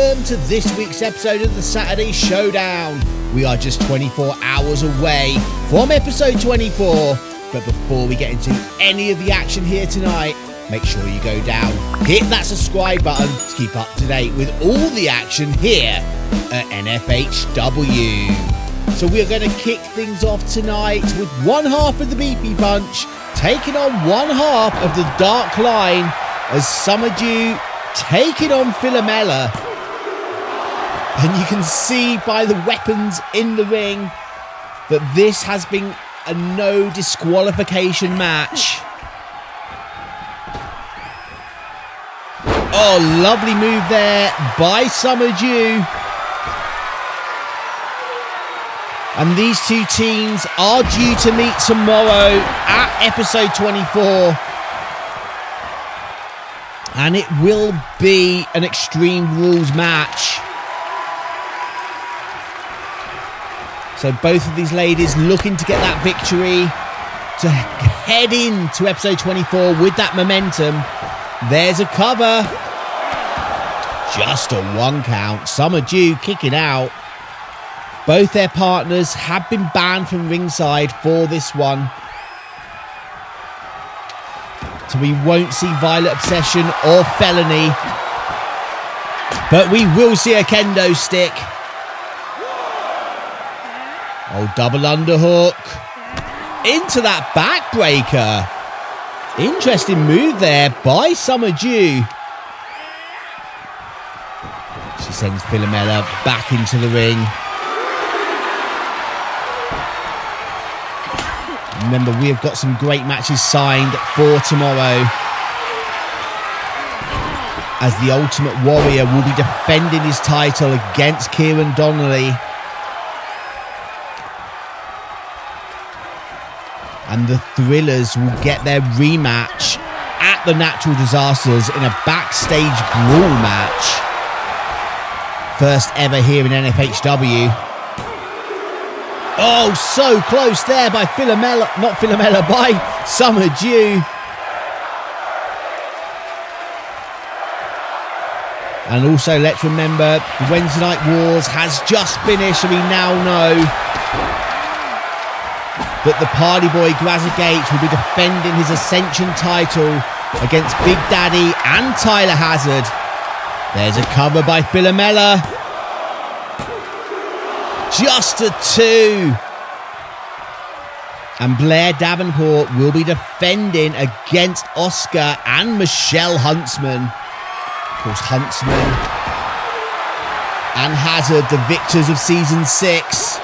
welcome to this week's episode of the Saturday Showdown. We are just 24 hours away from episode 24, but before we get into any of the action here tonight, make sure you go down, hit that subscribe button to keep up to date with all the action here at N-FHW. So we are going to kick things off tonight with one half of the BP Bunch taking on one half of the Dark Line as Summerdew taking on Philomela. And you can see by the weapons in the ring that this has been a no disqualification match. Oh, lovely move there by Summerdew. And these two teams are due to meet tomorrow at episode 24. And it will be an Extreme Rules match. So both of these ladies looking to get that victory to head into episode 24 with that momentum. There's a cover. Just a 1 count. Summerdew kicking out. Both their partners have been banned from ringside for this one. So we won't see Violent Obsession or Felony. But we will see a kendo stick. Oh, double underhook. Into that backbreaker. Interesting move there by Summerdew. She sends Philomela back into the ring. Remember, we have got some great matches signed for tomorrow, as the Ultimate Warrior will be defending his title against Cieran Donnelly. And the Thrillers will get their rematch at the Natural Disasters in a backstage brawl match. First ever here in N-FHW. Oh, so close there by Philomela, not Philomela, by Summerdew. And also, let's remember, the Wednesday Night Wars has just finished, and we now know that the Party Boy Grazza Gates will be defending his Ascension title against Big Daddy and Tyler Hazard. There's a cover by Philomela. Just a 2. And Blair Davenport will be defending against Oscar and Michelle Huntsman. Of course, Huntsman and Hazard, the victors of season 6.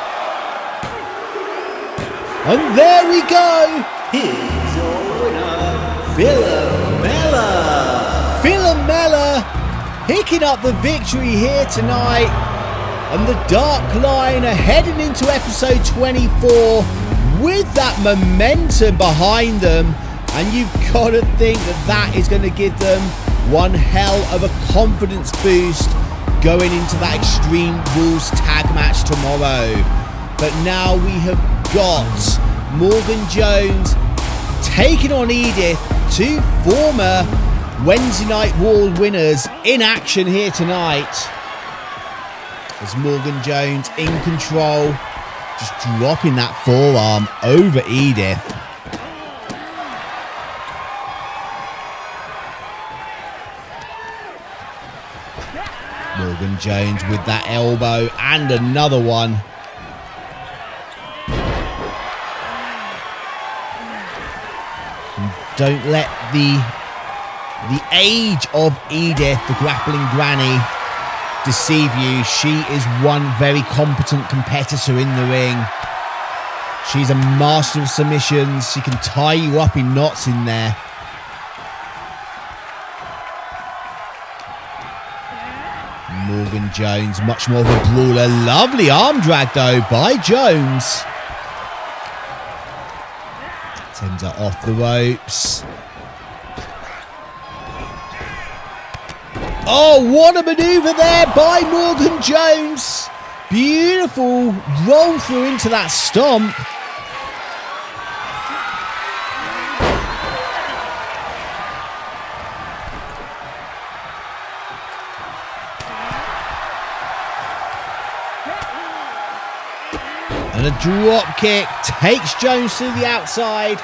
And there we go. Here's your winner, Philomela. Philomela picking up the victory here tonight. And the Dark Line are heading into episode 24 with that momentum behind them. And you've got to think that that is going to give them one hell of a confidence boost going into that Extreme Rules tag match tomorrow. But now we have got Morgan Jones taking on Edith, two former Wednesday Night War winners in action here tonight. As Morgan Jones in control, just dropping that forearm over Edith. Morgan Jones with that elbow and another one. And don't let the age of Edith, the grappling granny, deceive you. She is one very competent competitor in the ring. She's a master of submissions. She can tie you up in knots in there. Morgan Jones, much more of a brawler. Lovely arm drag though by Jones. Sends her off the ropes. Oh, what a maneuver there by Morgan Jones. Beautiful roll through into that stomp. And a drop kick takes Jones to the outside.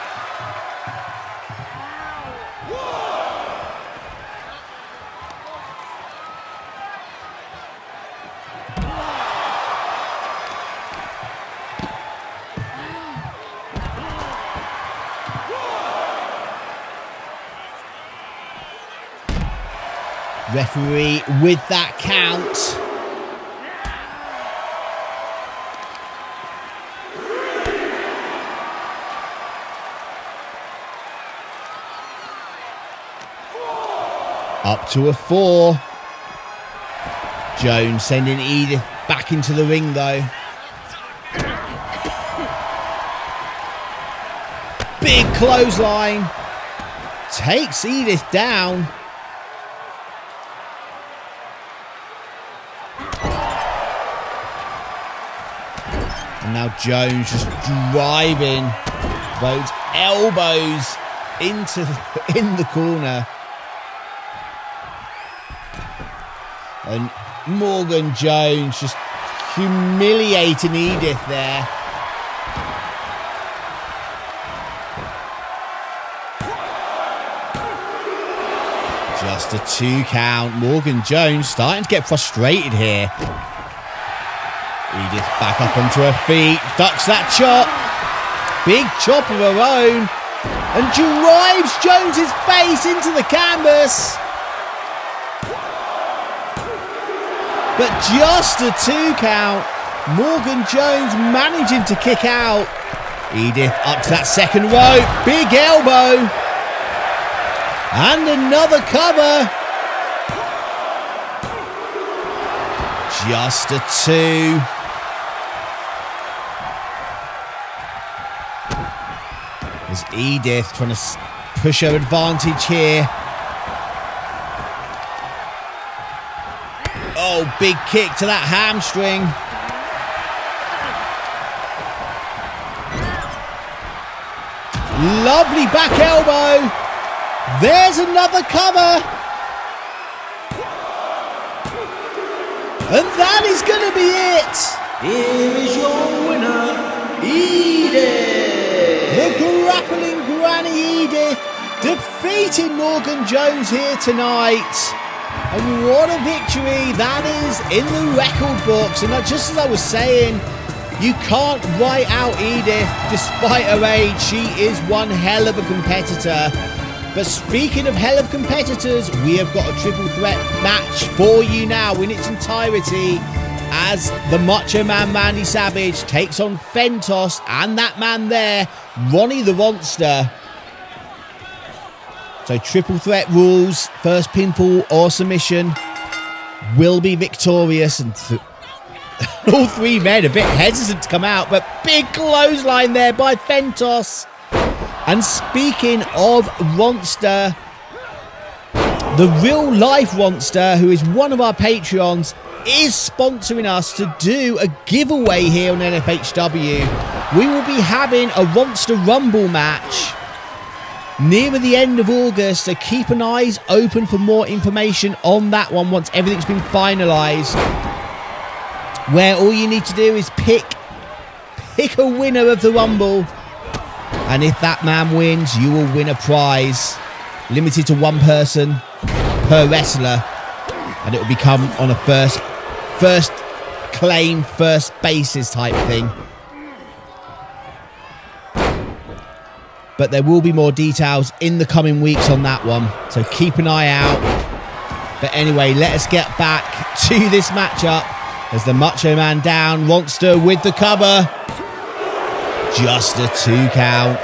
Referee with that count. Up to a 4. Jones sending Edith back into the ring though. Big clothesline. Takes Edith down. And now Jones just driving those elbows in the corner. And Morgan Jones just humiliating Edith there. Just a 2 count. Morgan Jones starting to get frustrated here. Edith back up onto her feet, ducks that chop. Big chop of her own. And drives Jones's face into the canvas. But just a 2 count. Morgan Jones managing to kick out. Edith up to that second rope. Big elbow. And another cover. Just a 2. As Edith trying to push her advantage here. Oh, big kick to that hamstring. Lovely back elbow. There's another cover. And that is going to be it. Here is your winner, Edith. The grappling Granny Edith defeating Morgan Jones here tonight. And what a victory that is in the record books. And just as I was saying, you can't write out Edith despite her age. She is one hell of a competitor. But speaking of hell of competitors, we have got a triple threat match for you now in its entirety as the Macho Man Randy Savage takes on Fentos and that man there, Ronnie the Ronster. So triple threat rules, first pinfall or submission will be victorious. And all 3 men a bit hesitant to come out, but big clothesline there by Fentos. And speaking of Ronster, the real life Ronster, who is one of our Patreons, is sponsoring us to do a giveaway here on N-FHW. We will be having a Ronster Rumble match near the end of August, so keep an eyes open for more information on that one once everything's been finalised. Where all you need to do is pick a winner of the Rumble. And if that man wins, you will win a prize. Limited to 1 person per wrestler. And it will become on a first claim, first basis type thing. But there will be more details in the coming weeks on that one. So keep an eye out. But anyway, let us get back to this matchup. As the Macho Man down, Ronster with the cover. Just a 2 count.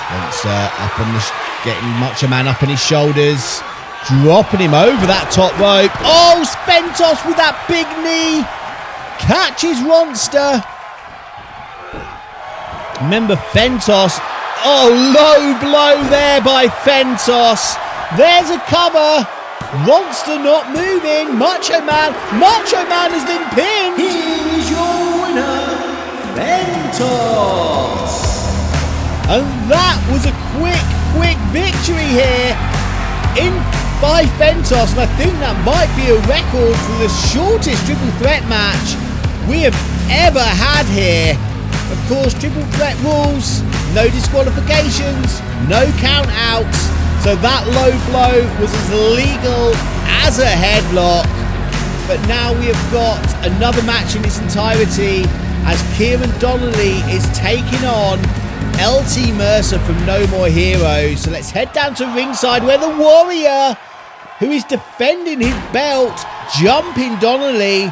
Ronster up on the getting Macho Man up on his shoulders, dropping him over that top rope. Oh, Fentos with that big knee catches Ronster. Remember Fentos. Oh, low blow there by Fentos. There's a cover. Ronster not moving. Macho Man has been pinned. Here is your winner, Fentos. And that was a quick victory here in by Fentos, and I think that might be a record for the shortest triple threat match we have ever had here. Of course, triple threat rules, no disqualifications, no count outs, so that low blow was as legal as a headlock. But now we have got another match in its entirety as Cieran Donnelly is taking on LT Mercer from No More Heroes. So let's head down to ringside where the Warrior, who is defending his belt, jumping Donnelly.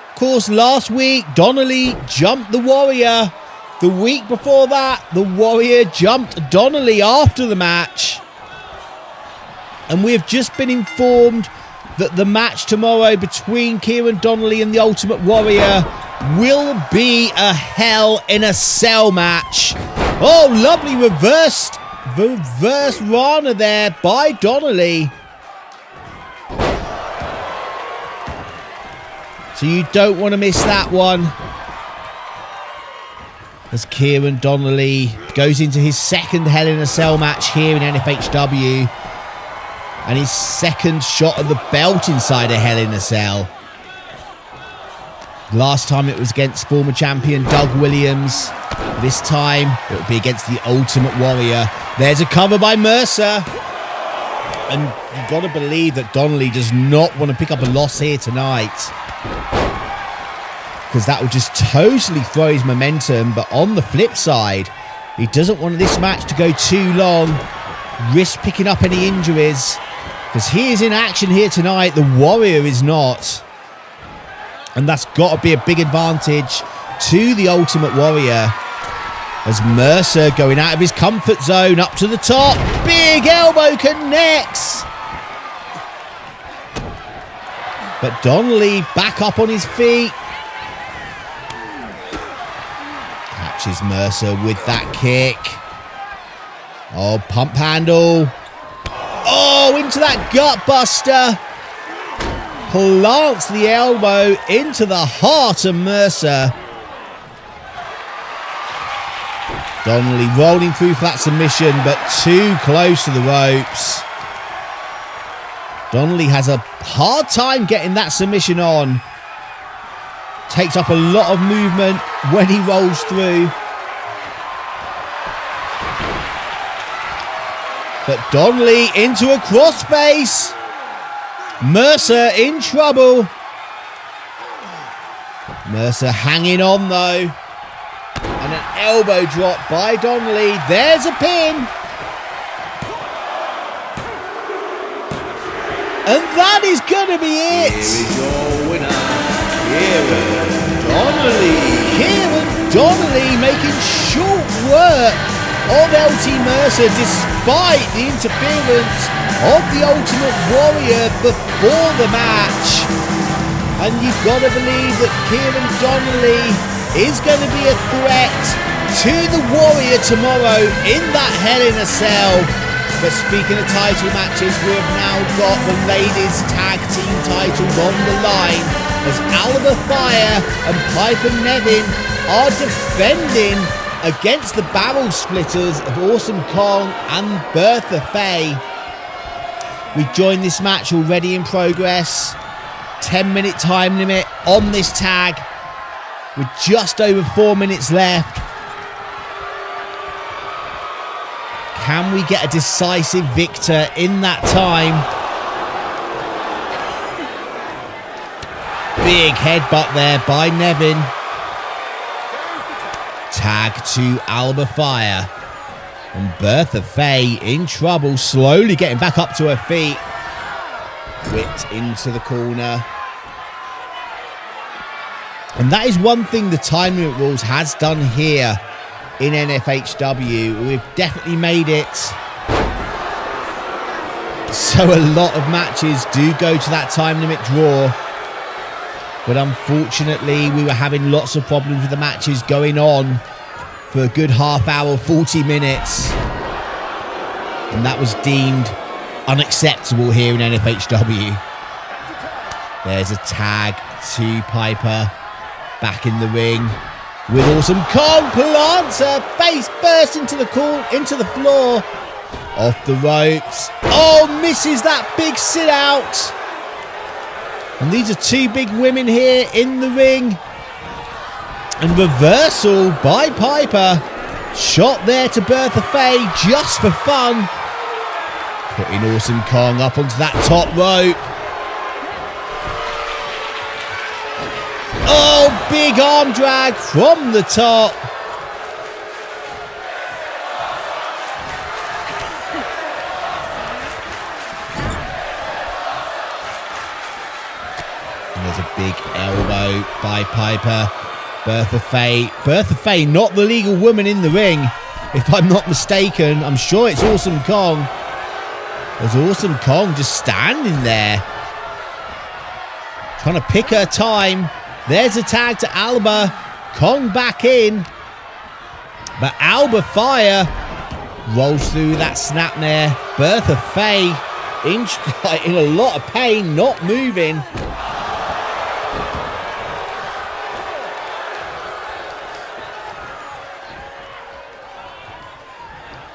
Of course, last week, Donnelly jumped the Warrior. The week before that, the Warrior jumped Donnelly after the match. And we have just been informed that the match tomorrow between Cieran Donnelly and the Ultimate Warrior will be a Hell in a Cell match. Oh, lovely reverse Rana there by Donnelly. So you don't want to miss that one. As Cieran Donnelly goes into his second Hell in a Cell match here in N-FHW. And his second shot at the belt inside a Hell in a Cell. Last time it was against former champion Doug Williams. This time it will be against the Ultimate Warrior. There's a cover by Mercer. And you've got to believe that Donnelly does not want to pick up a loss here tonight, because that would just totally throw his momentum. But on the flip side, he doesn't want this match to go too long, risk picking up any injuries, because he is in action here tonight. The Warrior is not. And that's got to be a big advantage to the Ultimate Warrior. As Mercer going out of his comfort zone up to the top. Big elbow connects. But Donnelly back up on his feet. Catches Mercer with that kick. Oh, pump handle. Oh, into that gut buster. Plants the elbow into the heart of Mercer. Donnelly rolling through for that submission, but too close to the ropes. Donnelly has a hard time getting that submission on. Takes up a lot of movement when he rolls through. But Donnelly into a crossface. Mercer in trouble. Mercer hanging on though. And an elbow drop by Donnelly. There's a pin. And that is going to be it. Here is your winner, Cieran Donnelly. Cieran Donnelly making short work of LT Mercer despite the interference of the Ultimate Warrior before the match. And you've got to believe that Cieran Donnelly is going to be a threat to the Warrior tomorrow in that Hell in a Cell. But speaking of title matches, we have now got the ladies tag team titles on the line as Alba Frye and Piper Niven are defending against the Barrel Splitters of Awesome Kong and Bertha Faye. We joined this match already in progress. 10-minute time limit on this tag with just over 4 minutes left. Can we get a decisive victor in that time? Big headbutt there by Niven. Tag to Alba Frye. And Bertha Faye in trouble, slowly getting back up to her feet. Whipped into the corner. And that is one thing the time limit rules has done here in N-FHW. We've definitely made it so a lot of matches do go to that time limit draw. But unfortunately, we were having lots of problems with the matches going on for a good half hour, 40 minutes. And that was deemed unacceptable here in N-FHW. There's a tag to Piper. Back in the ring with Awesome Kong. Plants her face first into the floor. Off the ropes. Oh, misses that big sit out. And these are two big women here in the ring. And reversal by Piper. Shot there to Bertha Faye just for fun. Putting Awesome Kong up onto that top rope. Oh, big arm drag from the top. And there's a big elbow by Piper. Bertha Faye, not the legal woman in the ring, if I'm not mistaken. I'm sure it's Awesome Kong. There's Awesome Kong just standing there, trying to pick her time. There's a tag to Alba. Kong back in. But Alba Fire rolls through that snap there. Bertha Faye in a lot of pain, not moving.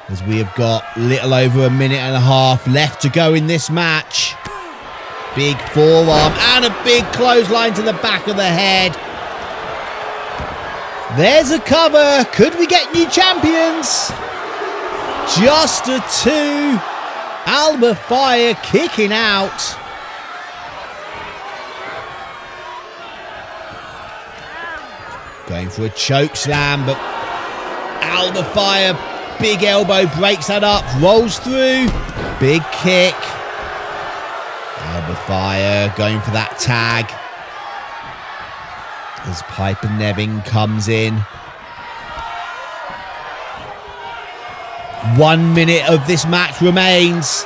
As we have got little over a minute and a half left to go in this match. Big forearm and a big clothesline to the back of the head. There's a cover. Could we get new champions? Just a 2. Alba Fire kicking out. Going for a choke slam, but Alba Fire, big elbow, breaks that up, rolls through. Big kick. Alba Fire going for that tag. As Piper Niven comes in. 1 minute of this match remains.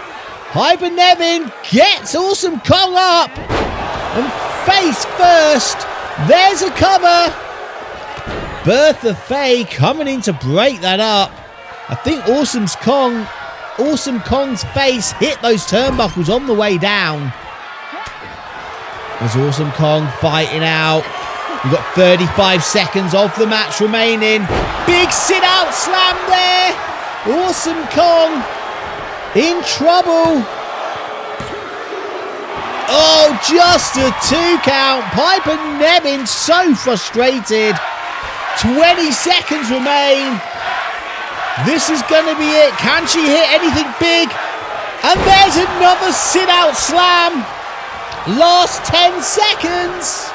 Piper Niven gets Awesome Kong up. And face first. There's a cover. Bertha Faye coming in to break that up. I think Awesome Kong's face hit those turnbuckles on the way down. There's Awesome Kong fighting out. We've got 35 seconds of the match remaining. Big sit out slam there. Awesome Kong in trouble. Oh, just a 2 count. Piper Niven so frustrated. 20 seconds remain. This is going to be it. Can she hit anything big? And there's another sit out slam. Last 10 seconds.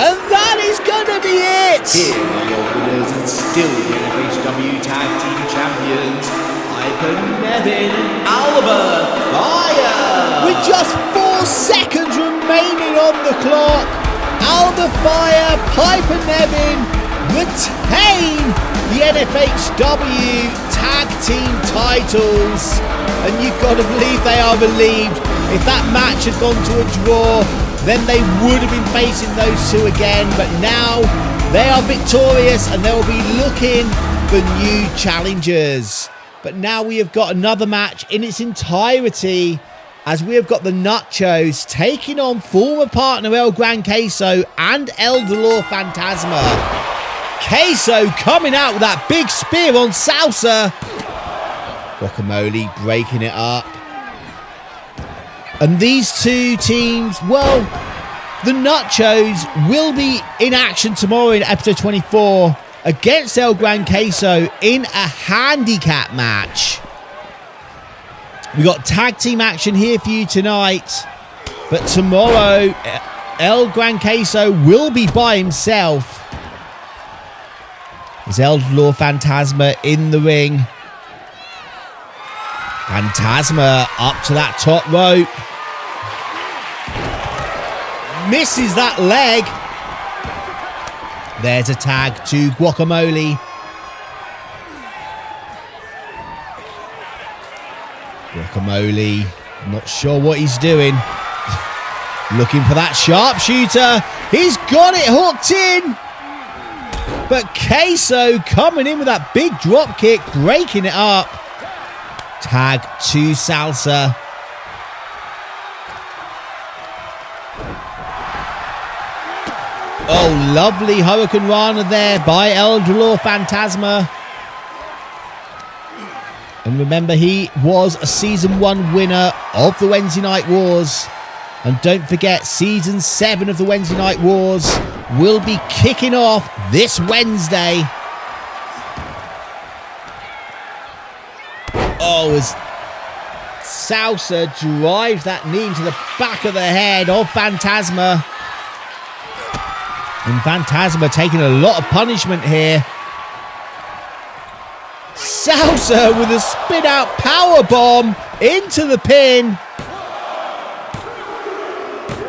And that is going to be it. Here are your winners and still the N-FHW Tag Team Champions, Piper Niven and Alba Fire. With just 4 seconds remaining on the clock, Alba Fire, Piper Niven retain the N-FHW Tag Team titles. And you've got to believe they are relieved. If that match had gone to a draw, then they would have been facing those two again. But now they are victorious and they will be looking for new challengers. But now we have got another match in its entirety, as we have got the Nachos taking on former partner El Gran Queso and El Dolor Fantasma. Queso coming out with that big spear on Salsa. Guacamole breaking it up. And these two teams, well, the Nachos will be in action tomorrow in episode 24 against El Gran Queso in a handicap match. We got tag team action here for you tonight. But tomorrow, El Gran Queso will be by himself. There's El Dolor Fantasma in the ring. Fantasma up to that top rope. Misses that leg. There's a tag to Guacamole. Guacamole, not sure what he's doing. Looking for that sharpshooter. He's got it hooked in. But Queso coming in with that big drop kick, breaking it up. Tag to Salsa. Oh, lovely Hurricane Rana there by El Dolor Fantasma. And remember, he was a Season 1 winner of the Wednesday Night Wars. And don't forget, Season 7 of the Wednesday Night Wars will be kicking off this Wednesday. Oh, as Salsa drives that knee into the back of the head of Fantasma. And Fantasma taking a lot of punishment here. Salsa with a spin out power bomb into the pin.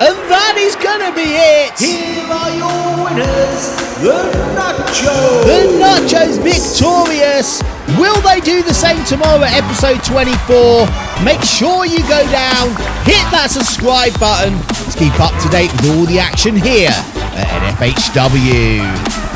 And that is going to be it. Here are your winners, the Nachos. The Nachos victorious. Will they do the same tomorrow at episode 24? Make sure you go down, hit that subscribe button to keep up to date with all the action here at N-FHW.